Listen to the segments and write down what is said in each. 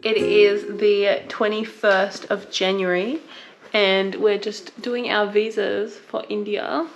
It is the 21st of January and we're just doing our visas for India.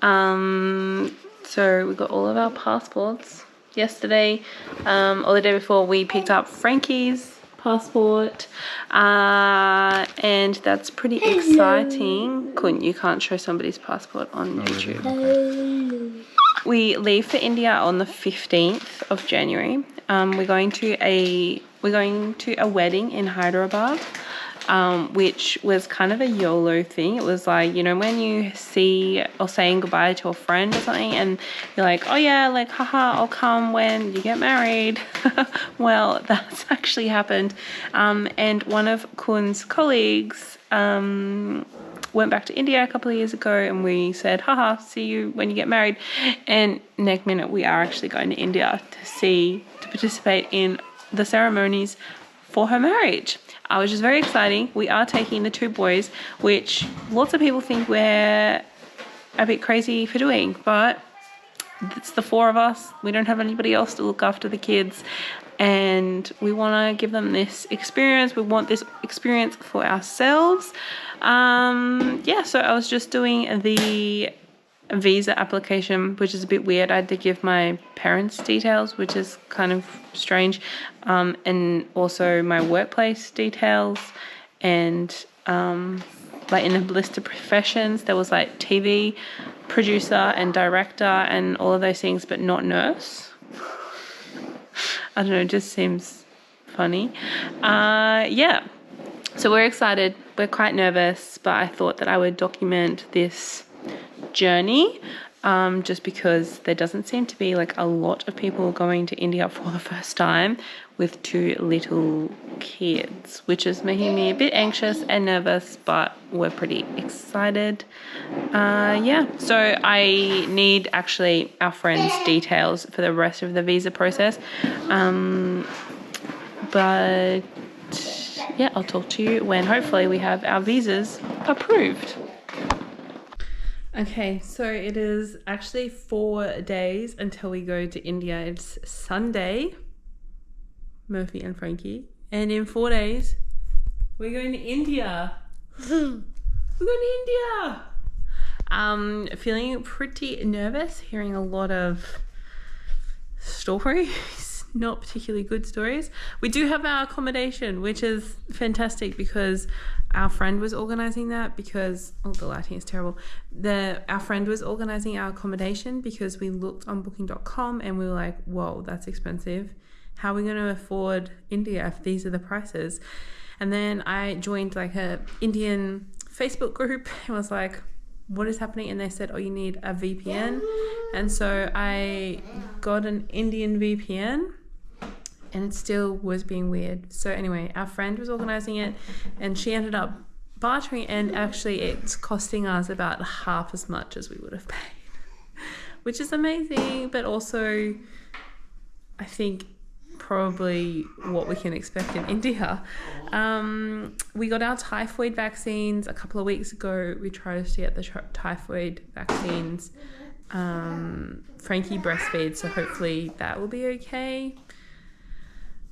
So we got all of our passports yesterday, or the day before. We picked up Frankie's passport, and that's pretty exciting. You can't show somebody's passport on YouTube. We leave for India on the 15th of January. We're going to a wedding in Hyderabad, which was kind of a YOLO thing. It was like, you know, when you see or saying goodbye to a friend or something and you're like, oh yeah, like, haha, I'll come when you get married. Well, that's actually happened. And one of Kun's colleagues went back to India a couple of years ago and we said, haha, see you when you get married. And next minute we are actually going to India to participate in the ceremonies for her marriage, which is very exciting. We are taking the 2 boys, which lots of people think we're a bit crazy for doing, but it's the 4 of us. We don't have anybody else to look after the kids, and we want to give them this experience. We want this experience for ourselves. Yeah, so I was just doing the visa application, which is a bit weird. I had to give my parents' details, which is kind of strange, and also my workplace details, and like in the list of professions there was like TV producer and director and all of those things, but not nurse. I don't know, it just seems funny. Yeah, so we're excited. We're quite nervous, but I thought that I would document this journey, just because there doesn't seem to be like a lot of people going to India for the first time with 2 little kids, which is making me a bit anxious and nervous, but we're pretty excited. Yeah, so I need actually our friends' details for the rest of the visa process, but yeah, I'll talk to you when hopefully we have our visas approved. Okay, so it is actually 4 days until we go to India. It's Sunday, Murphy and Frankie, and in 4 days we're going to India. We're going to India. Feeling pretty nervous, hearing a lot of stories, not particularly good stories. We do have our accommodation, which is fantastic because our friend was organizing that because, oh, the lighting is terrible. Our friend was organizing our accommodation because we looked on booking.com and we were like, whoa, that's expensive. How are we going to afford India if these are the prices? And then I joined like a Indian Facebook group and was like, what is happening? And they said, oh, you need a VPN. And so I got an Indian VPN, and it still was being weird. So anyway, our friend was organizing it and she ended up bartering, and actually it's costing us about half as much as we would have paid, which is amazing, but also I think probably what we can expect in India. We got our typhoid vaccines a couple of weeks ago. We tried to get the typhoid vaccines. Frankie breastfeeds, so hopefully that will be okay.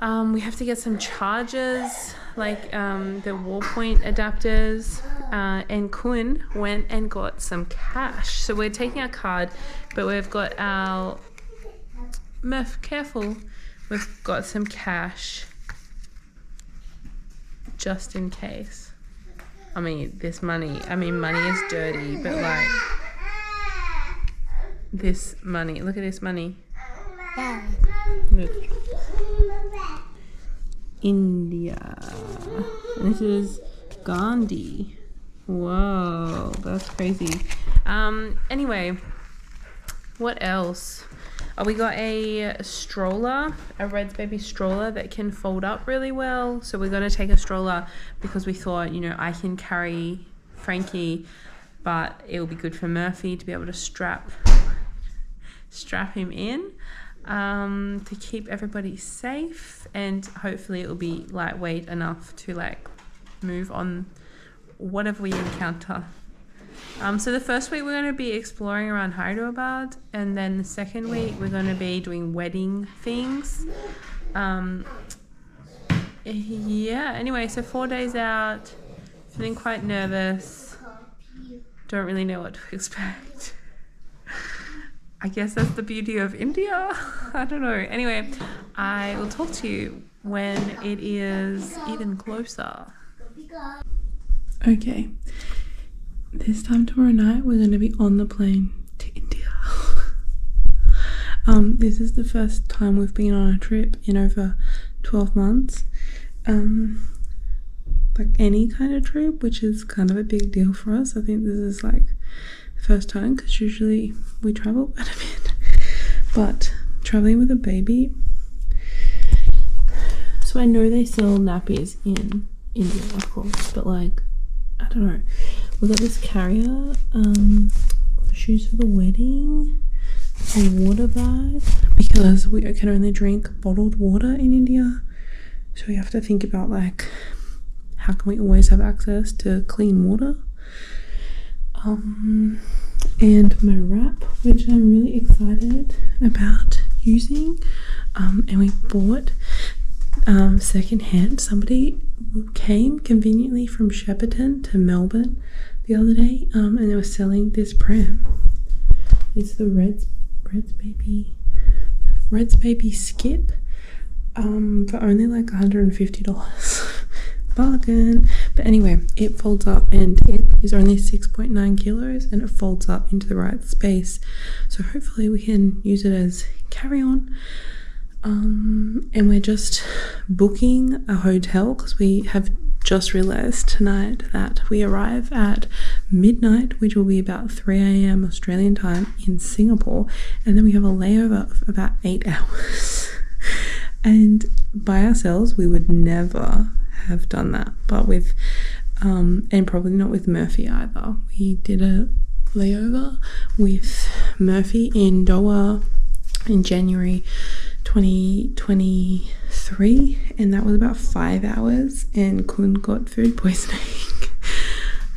We have to get some chargers, like the wallpoint adapters, and Kun went and got some cash. So we're taking our card, but we've got our, Murph, careful, we've got some cash just in case. I mean, money is dirty, but like this money, look at this money. Look. India. This is Gandhi. Whoa, that's crazy. Anyway, what else? We got a stroller, a Red's baby stroller that can fold up really well. So we're going to take a stroller because we thought, you know, I can carry Frankie, but it will be good for Murphy to be able to strap him in, to keep everybody safe, and hopefully it will be lightweight enough to like move on whatever we encounter. So the first week we're going to be exploring around Hyderabad, and then the second week we're going to be doing wedding things. Yeah, anyway, so 4 days out, feeling quite nervous. Don't really know what to expect. I guess that's the beauty of India. I don't know. Anyway, I will talk to you when it is even closer. Okay, this time tomorrow night we're going to be on the plane to India. This is the first time we've been on a trip in over 12 months. Like any kind of trip, which is kind of a big deal for us. I think this is like the first time, because usually we travel quite a bit. But traveling with a baby. So I know they sell nappies in India, of course, but like, I don't know. We got this carrier, shoes for the wedding, a water bag, because we can only drink bottled water in India. So we have to think about like, how can we always have access to clean water? And my wrap, which I'm really excited about using. And we bought secondhand. Somebody came conveniently from Shepparton to Melbourne the other day, and they were selling this pram. It's the Red's Baby Skip, for only like $150. Bargain. But anyway, it folds up and it is only 6.9 kilos and it folds up into the right space, so hopefully we can use it as carry-on. And we're just booking a hotel because we have just realized tonight that we arrive at midnight, which will be about 3 a.m. Australian time in Singapore, and then we have a layover of about 8 hours. And by ourselves we would never have done that, but with and probably not with Murphy either. We did a layover with Murphy in Doha in January 2023, and that was about 5 hours, and Kun got food poisoning.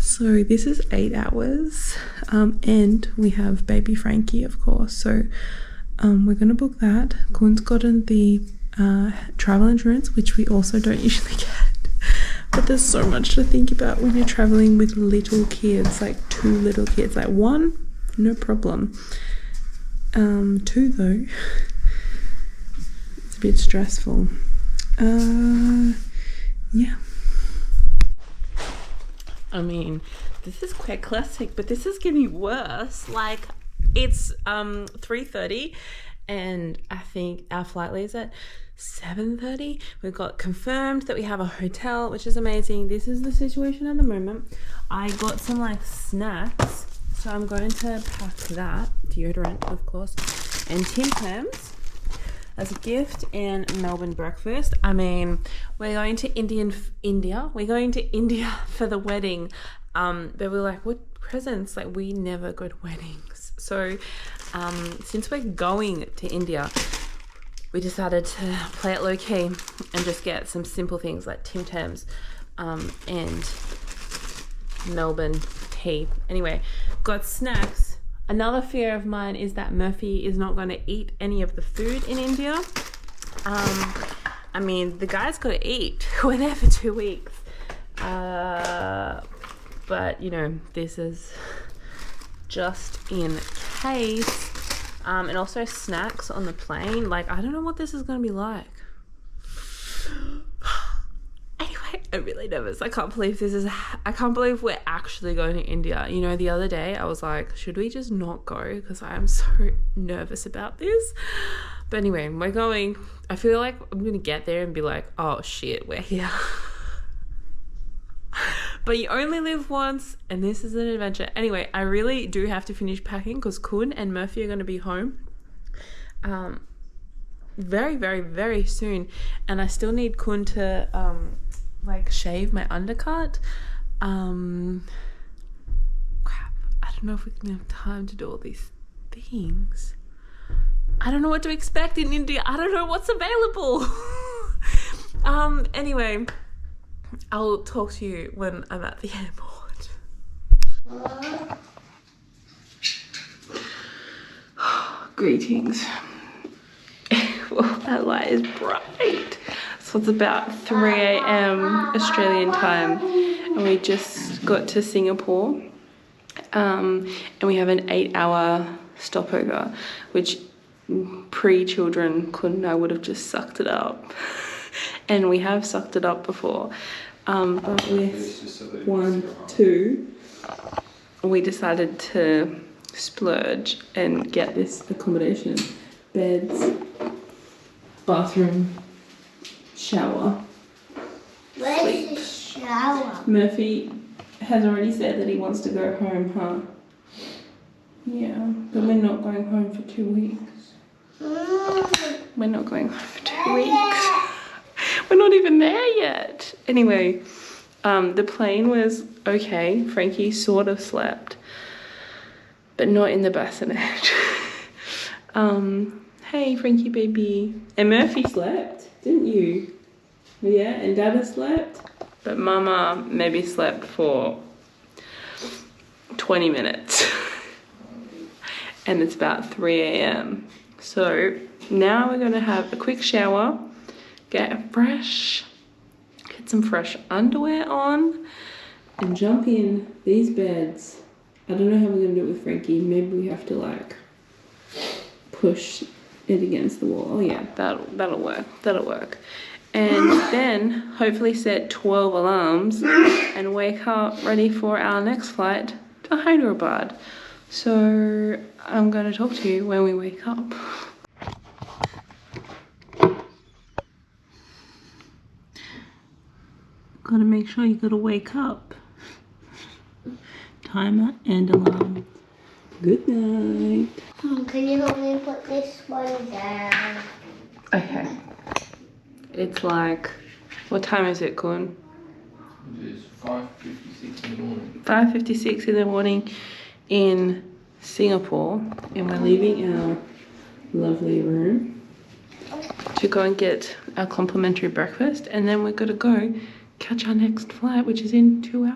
So this is 8 hours, and we have baby Frankie, of course, so we're gonna book that. Kun's gotten the travel insurance, which we also don't usually get. But there's so much to think about when you're traveling with little kids, like 2 little kids. Like 1, no problem. 2 though, it's a bit stressful. Yeah. I mean, this is quite classic, but this is getting worse. Like, it's 3:30, and I think our flight leaves at 7:30. We've got confirmed that we have a hotel, which is amazing. This is the situation at the moment. I got some like snacks, so I'm going to pack that, deodorant of course, and Tim Tams as a gift, and Melbourne breakfast. I mean, we're going to India. We're going to India for the wedding. But we're like, what presents? Like, we never go to weddings. So since we're going to India, we decided to play it low key and just get some simple things like Tim Tams and Melbourne tea. Anyway, got snacks. Another fear of mine is that Murphy is not going to eat any of the food in India. I mean, the guy's got to eat. We're there for 2 weeks. But, you know, this is just in case. And also snacks on the plane. Like, I don't know what this is going to be like. Anyway, I'm really nervous. I can't believe we're actually going to India. You know, the other day I was like, should we just not go? Because I am so nervous about this. But anyway, we're going. I feel like I'm going to get there and be like, oh shit, we're here. But you only live once, and this is an adventure. Anyway, I really do have to finish packing because Kun and Murphy are going to be home very, very, very soon. And I still need Kun to like shave my undercut. Crap, I don't know if we're going to have time to do all these things. I don't know what to expect in India. I don't know what's available. Anyway, I'll talk to you when I'm at the airport. Greetings. Well, that light is bright. So So it's about 3 a.m. Australian time, and we just got to Singapore, and we have an 8-hour stopover, which pre-children I would have just sucked it up. And we have sucked it up before, but with 2, we decided to splurge and get this accommodation: beds, bathroom, shower, Where's the shower? Murphy has already said that he wants to go home, huh? Yeah, but we're not going home for 2 weeks. We're not going home for 2 weeks. We're not even there yet. Anyway, the plane was okay. Frankie sort of slept, but not in the bassinet. Hey, Frankie baby. And Murphy slept, didn't you? Yeah, and Dada slept, but Mama maybe slept for 20 minutes. And it's about 3 a.m. So now we're gonna have a quick shower, get some fresh underwear on, and jump in these beds. I don't know how we're gonna do it with Frankie. Maybe we have to like push it against the wall. Oh yeah, that'll work. And then hopefully set 12 alarms and wake up ready for our next flight to Hyderabad. So I'm gonna talk to you when we wake up. Gotta make sure you gotta wake up. Timer and alarm. Good night. Can you help me put this one down? Okay. It's like, what time is it, Kun? It is 5:56 in the morning. 5:56 in the morning in Singapore, and we're leaving our lovely room to go and get our complimentary breakfast, and then we're gonna go catch our next flight, which is in 2 hours.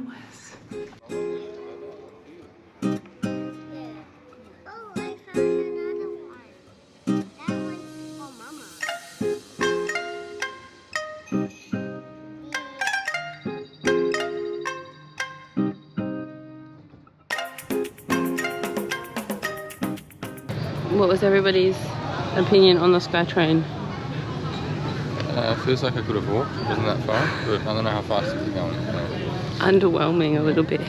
What was everybody's opinion on the SkyTrain? Feels like I could have walked. It wasn't that far, but I don't know how fast it's going. Underwhelming a little bit.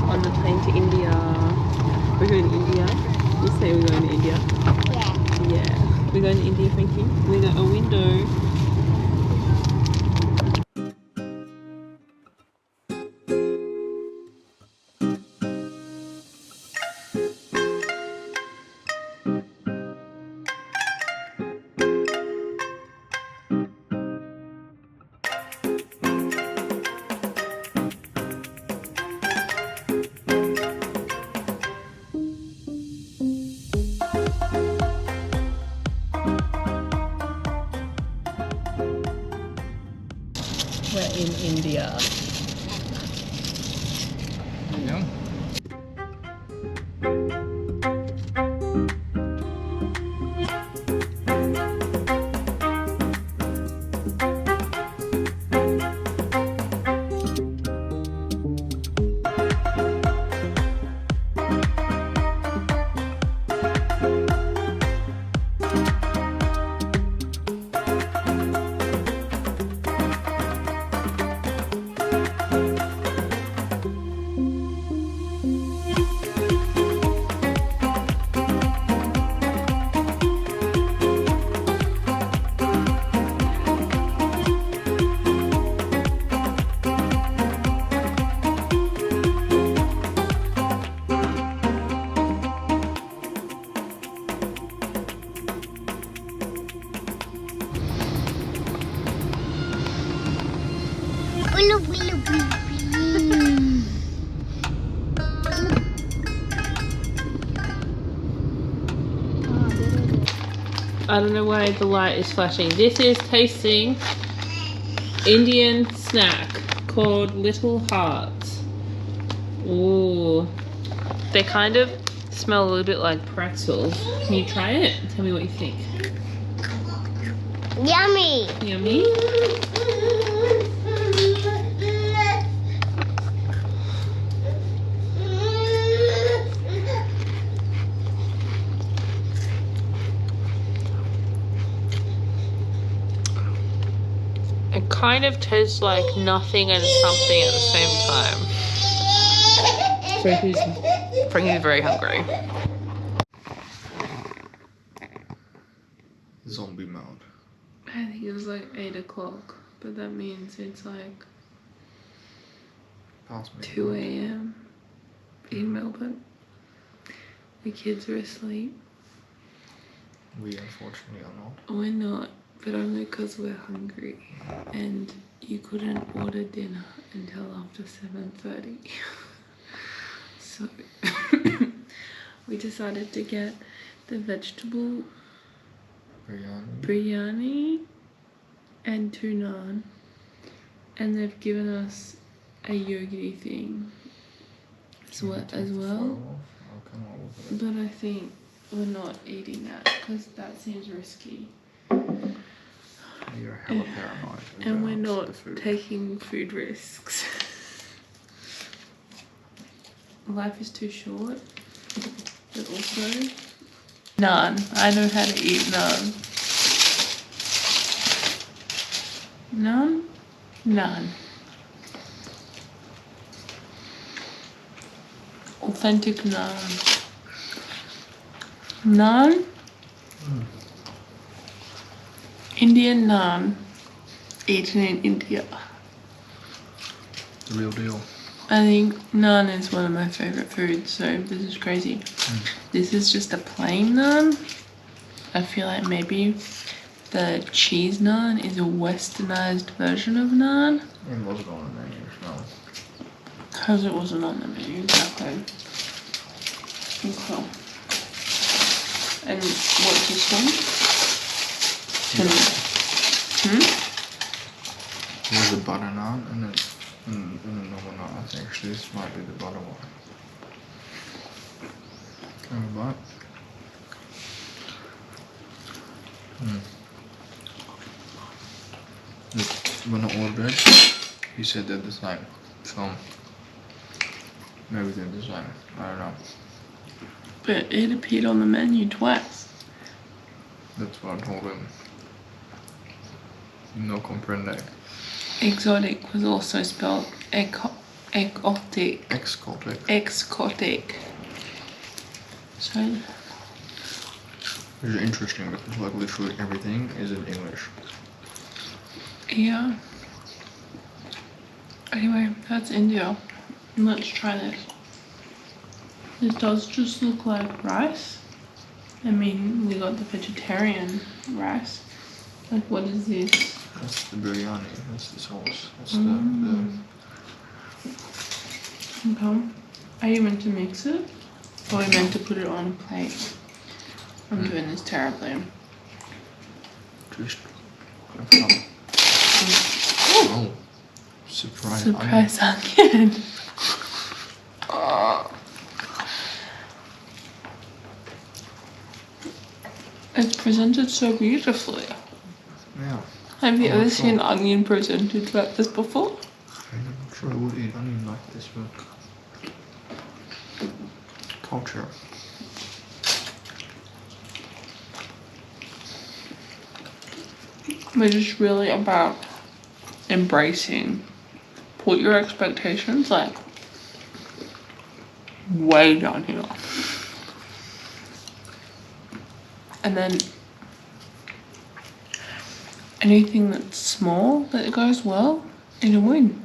On the plane to India. We're going to India. You say we're going to India? Yeah. Yeah. We're going to India, Frankie. We got a window. We're in India. Yeah. Willow, willow, willow. I don't know why the light is flashing. This is tasting Indian snack called Little Hearts. Ooh. They kind of smell a little bit like pretzels. Can you try it? Tell me what you think. Yummy. Yummy? It kind of tastes like nothing and something at the same time. Frankie's very hungry. Zombie mode. I think it was like 8 o'clock, but that means it's like Past me. 2 a.m. in Melbourne. The kids are asleep. We unfortunately are not. We're not, but only because we're hungry. And you couldn't order dinner until after 7:30. So we decided to get the vegetable biryani and 2 naan, and they've given us a yogurty thing as well. But I think we're not eating that because that seems risky. You're hella paranoid. And we're not taking food risks. Life is too short. But also, naan. I know how to eat naan. Naan? Naan. Authentic naan. Naan? Indian naan. Eaten in India. The real deal. I think naan is one of my favourite foods, so this is crazy. This is just a plain naan. I feel like maybe the cheese naan is a westernized version of naan. It wasn't on the menu, so. Because it wasn't on the menu, exactly. Okay. And what's this one? There's a butter naan and then a normal naan. I think actually this might be the butter one. Have a bite. When I ordered, he said they're the same. So maybe they're the same. I don't know. But it appeared on the menu twice. That's what I told him. No comprende. Exotic was also spelled exotic. Exotic. Exotic. So It's interesting because like literally everything is in English. yeah. Anyway, that's India. Let's try this. This does just look like rice. I mean, we got the vegetarian rice. Like, what is this? That's the biryani. That's the sauce. That's Okay. Are you meant to mix it? Or are you meant to put it on a plate? I'm doing this terribly. Just have some. Oh, surprise onion. Surprise onion. It's presented so beautifully. Yeah. Have you Oh, ever I seen thought- onion presented like this before? I'm not sure I would eat onion like this, but culture. We're just really about embracing. Put your expectations like way down here. And then anything that's small that goes well is a win.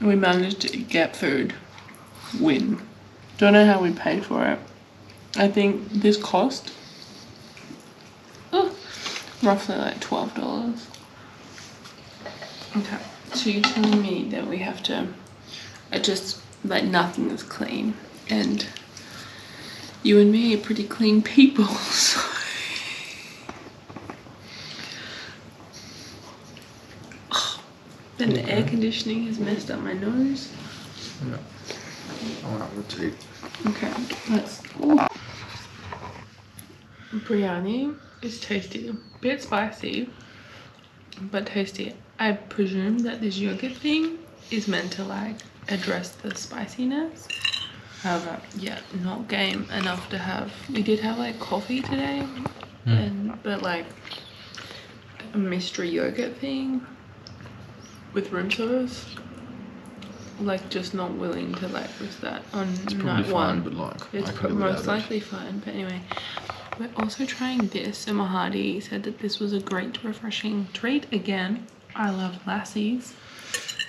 We managed to get food. Win. Don't know how we paid for it. I think this cost roughly like $12. Okay, so you're telling me that we have to adjust, like nothing is clean, and you and me are pretty clean people, so. Then the air conditioning has messed up my nose. Yeah. I want the tea. Okay, let's. Ooh. Biryani is tasty, a bit spicy, but tasty. I presume that this yogurt thing is meant to like address the spiciness. However, yeah, not game enough to have. We did have like coffee today, but like a mystery yogurt thing with room service. Like just not willing to like risk that on night one. But like, It's most likely fine, but anyway. We're also trying this, and Mahadi said that this was a great refreshing treat. Again, I love lassies,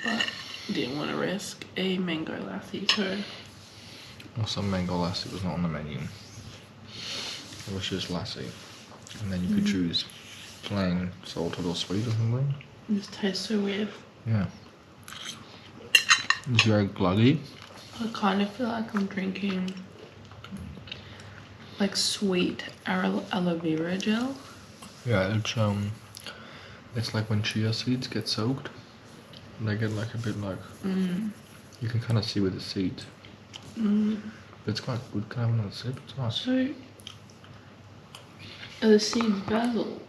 but didn't want to risk a mango lassie, so. Also, mango lassi was not on the menu. It was just lassi. And then you could choose plain, salted or sweet or something. This tastes so weird. Yeah. It's very gluggy. I kind of feel like I'm drinking like sweet aloe vera gel. Yeah, it's like when chia seeds get soaked. They get like a bit like, you can kind of see with the seeds. But it's quite good. Can I have another sip? It's nice. So, are the seeds basil?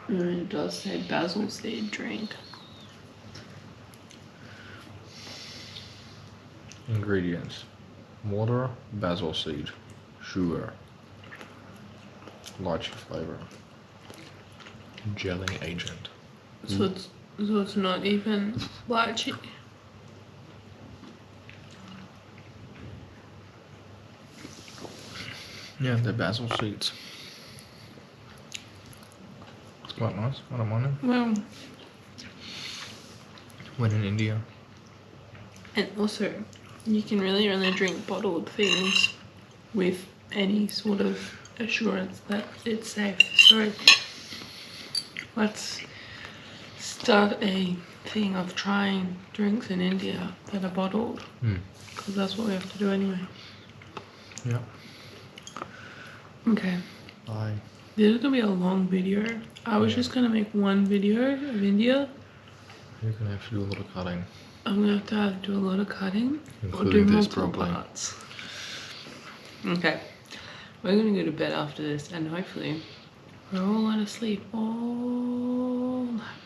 It does say basil seed drink. Ingredients: water, basil seed, sugar, lychee flavor, gelling agent. So it's not even lychee. Yeah, they're basil seeds. It's quite nice. I don't mind it. Well, When in India. and also you can really only drink bottled things with any sort of assurance that it's safe. So let's start a thing of trying drinks in India that are bottled, because that's what we have to do anyway. Yeah. Okay, Bye. this is gonna be a long video. I was just gonna make one video of India. You're gonna have to do a lot of cutting. I'm gonna have to do a lot of cutting or do Including this, multiple probably. parts. Okay, we're gonna go to bed after this, and hopefully we're all asleep all night.